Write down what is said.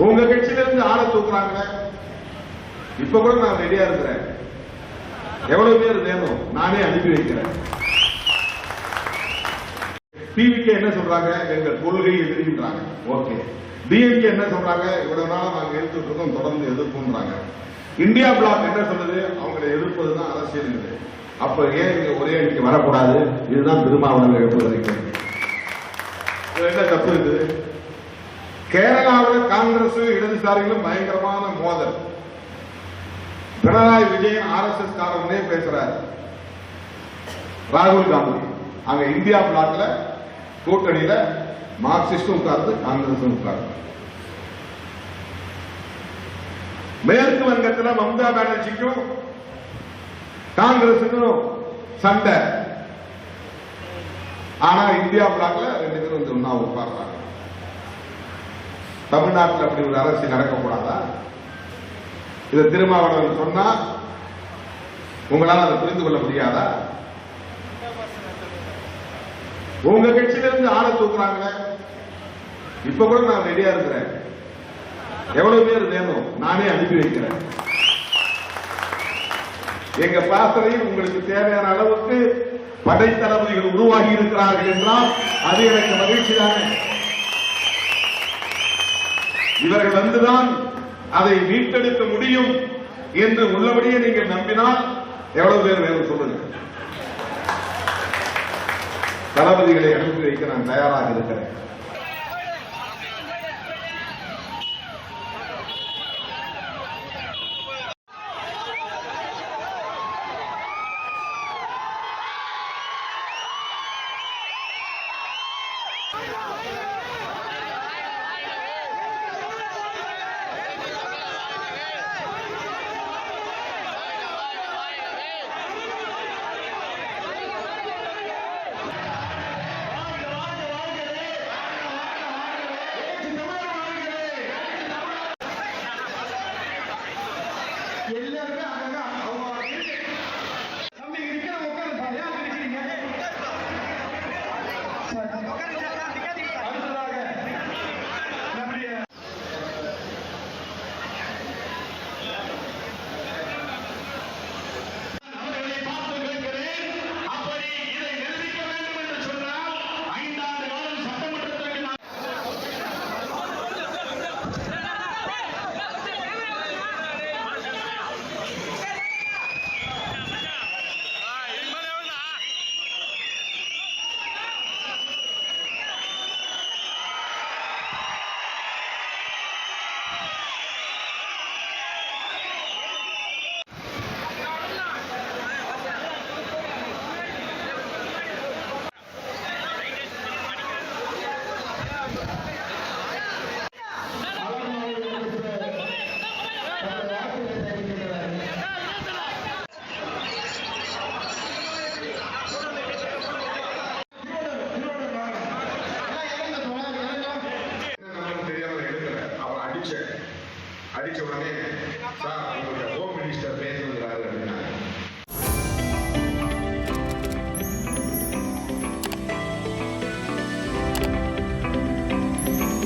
உங்க கட்சியில இருந்து ஆளை தூக்குறாங்க. இப்ப கூட நான் ரெடியா இருக்கிறேன். எவ்வளவு பேர் வேணும் நானே அனுப்பி வைக்கிறேன். டிவிக்கு என்ன சொல்றாங்க? எங்கள் கொள்கை எதிர்க்கின்றாங்க. ஓகே. டிஎம்கே என்ன சொல்றாங்க? இவ்வளவு நாள் நாங்க எதிர்த்து இருக்கோம், தொடர்ந்து எதிர்ப்புன்றாங்க. இந்தியா பிளாக் என்ன சொல்லுது? அவங்களை எதிர்ப்பதுதான் அரசியல். அப்ப ஏன் இங்க ஒரே அணிக்கு வரக்கூடாது? இதுதான் திருமாவளவன் எழுப்புவதற்கு என்ன தப்பு இருக்குது? கேரளாவில் காங்கிரஸ் இடதுசாரிகளும் பயங்கரமான மோதல். பினராயி விஜயன் RSS காரனே பேசுறாரு. ராகுல் காந்தி அங்க இந்தியா பிளாக்ல கூட்டணியில மார்க்சிஸ்டும் உட்கார்ந்து காங்கிரஸும் உட்கார்ந்து. மேற்கு வங்கத்தில் மம்தா பானர்ஜிக்கும் காங்கிரசுக்கும் சண்டை. ஆனா இந்தியா பிளாக்ல 2 பேரும் வந்து ஒன்னா உட்கார்றாங்க. தமிழ்நாட்டில் அப்படி ஒரு அரசியல் நடக்கக்கூடாதா? இதை திருமாவளவன் சொன்னா உங்களால் அதை புரிந்து கொள்ள முடியாதா? உங்க கட்சியில இருந்து ஆளை தூக்குறாங்க. இப்ப கூட நான் ரெடியா இருக்கிறேன். எவ்வளவு பேர் வேணும் நானே அனுப்பி வைக்கிறேன். எங்க பாசறையில் உங்களுக்கு தேவையான அளவுக்கு படை தளபதிகள் உருவாகி இருக்கிறார்கள் என்றால் அது எனக்கு மகிழ்ச்சி தானே. இவர்கள் வந்துதான் அதை மீட்டெடுக்க முடியும் என்று உள்ளபடியே நீங்கள் நம்பினால் எவ்வளவு பேர் வேணும் சொல்லுங்க. தளபதிகளை அனுப்பி வைக்க நான் தயாராக இருக்கிறேன். அடிச்ச உடனே சார் உங்களுடைய ஹோம் மினிஸ்டர் பேசுகிறாரு அப்படின்னா